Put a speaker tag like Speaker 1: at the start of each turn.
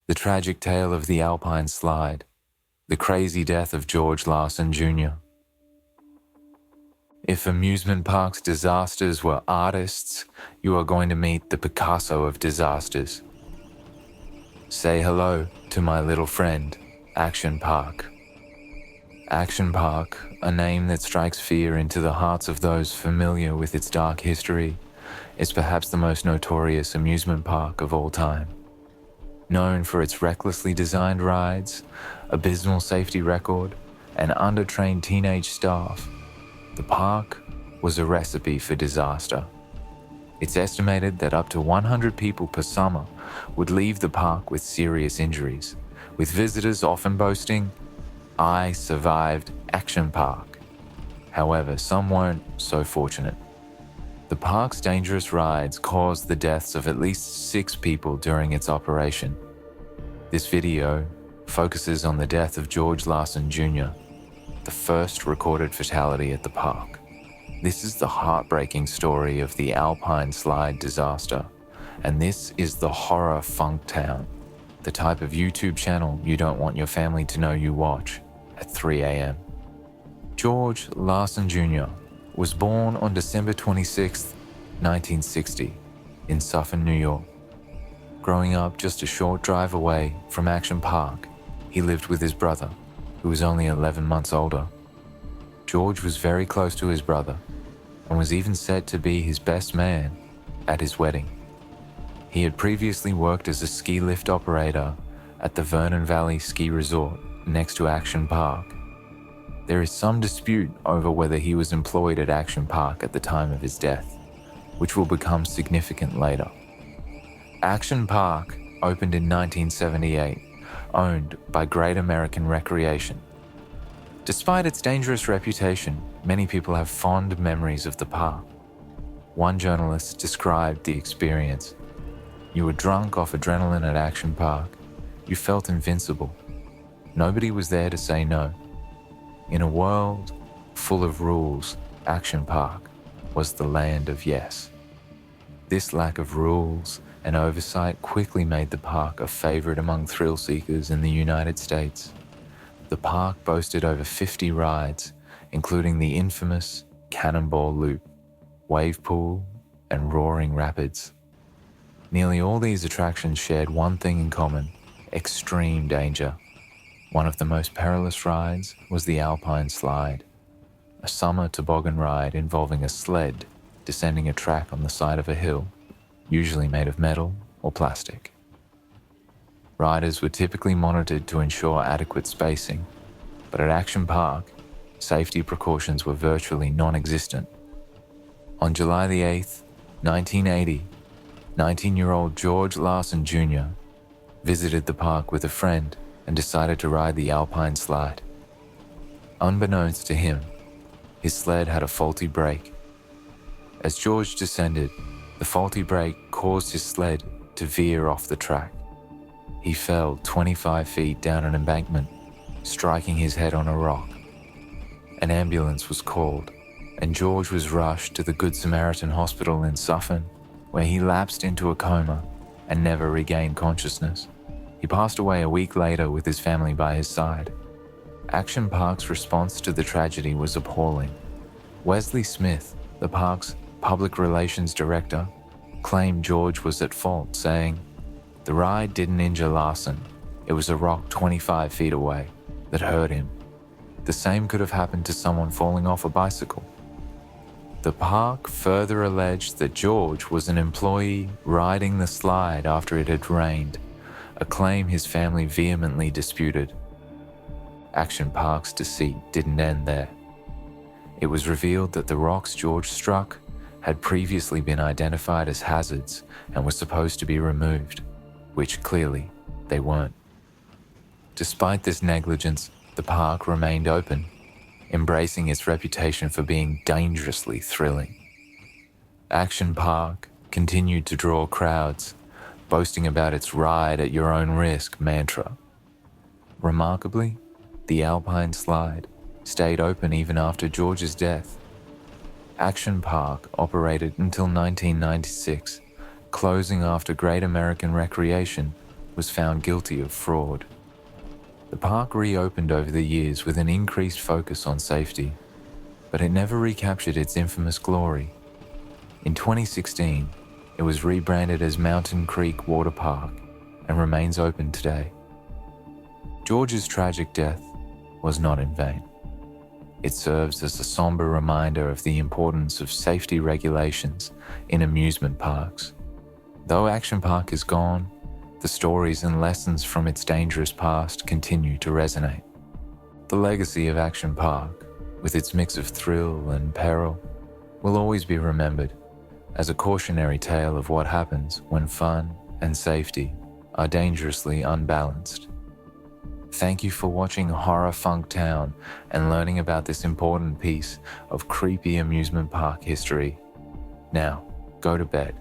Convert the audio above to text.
Speaker 1: The tragic tale of the Alpine Slide, the crazy death of George Larson Jr. If amusement parks disasters were artists, you are going to meet the Picasso of disasters. Say hello to my little friend, Action Park. Action Park, a name that strikes fear into the hearts of those familiar with its dark history, is perhaps the most notorious amusement park of all time. Known for its recklessly designed rides, abysmal safety record, and undertrained teenage staff, the park was a recipe for disaster. It's estimated that up to 100 people per summer would leave the park with serious injuries, with visitors often boasting, "I survived Action Park." However, some weren't so fortunate. The park's dangerous rides caused the deaths of at least 6 people during its operation. This video focuses on the death of George Larson Jr., the first recorded fatality at the park. This is the heartbreaking story of the Alpine Slide disaster, and this is the horror funk town, the type of YouTube channel you don't want your family to know you watch at 3 a.m. George Larson Jr. was born on December 26, 1960, in Suffern, New York. Growing up just a short drive away from Action Park, he lived with his brother, who was only 11 months older. George was very close to his brother and was even said to be his best man at his wedding. He had previously worked as a ski lift operator at the Vernon Valley Ski Resort next to Action Park. There is some dispute over whether he was employed at Action Park at the time of his death, which will become significant later. Action Park opened in 1978, owned by Great American Recreation. Despite its dangerous reputation, many people have fond memories of the park. One journalist described the experience. "You were drunk off adrenaline at Action Park. You felt invincible. Nobody was there to say no. In a world full of rules, Action Park was the land of yes." This lack of rules and oversight quickly made the park a favorite among thrill seekers in the United States. The park boasted over 50 rides, including the infamous Cannonball Loop, Wave Pool, and Roaring Rapids. Nearly all these attractions shared one thing in common: extreme danger. One of the most perilous rides was the Alpine Slide, a summer toboggan ride involving a sled descending a track on the side of a hill, usually made of metal or plastic. Riders were typically monitored to ensure adequate spacing, but at Action Park, safety precautions were virtually non-existent. On July the 8th, 1980, 19-year-old George Larson Jr. visited the park with a friend and decided to ride the Alpine Slide. Unbeknownst to him, his sled had a faulty brake. As George descended, the faulty brake caused his sled to veer off the track. He fell 25 feet down an embankment, striking his head on a rock. An ambulance was called, and George was rushed to the Good Samaritan Hospital in Suffern, where he lapsed into a coma and never regained consciousness. He passed away a week later with his family by his side. Action Park's response to the tragedy was appalling. Wesley Smith, the park's public relations director, claimed George was at fault, saying, "The ride didn't injure Larson. It was a rock 25 feet away that hurt him. The same could have happened to someone falling off a bicycle." The park further alleged that George was an employee riding the slide after it had rained, a claim his family vehemently disputed. Action Park's deceit didn't end there. It was revealed that the rocks George struck had previously been identified as hazards and were supposed to be removed, which clearly they weren't. Despite this negligence, the park remained open, embracing its reputation for being dangerously thrilling. Action Park continued to draw crowds, boasting about its ride at your own risk mantra. Remarkably, the Alpine Slide stayed open even after George's death. Action Park operated until 1996, closing after Great American Recreation was found guilty of fraud. The park reopened over the years with an increased focus on safety, but it never recaptured its infamous glory. In 2016, it was rebranded as Mountain Creek Water Park and remains open today. George's tragic death was not in vain. It serves as a somber reminder of the importance of safety regulations in amusement parks. Though Action Park is gone, the stories and lessons from its dangerous past continue to resonate. The legacy of Action Park, with its mix of thrill and peril, will always be remembered as a cautionary tale of what happens when fun and safety are dangerously unbalanced. Thank you for watching Horror Funk Town and learning about this important piece of creepy amusement park history. Now, go to bed.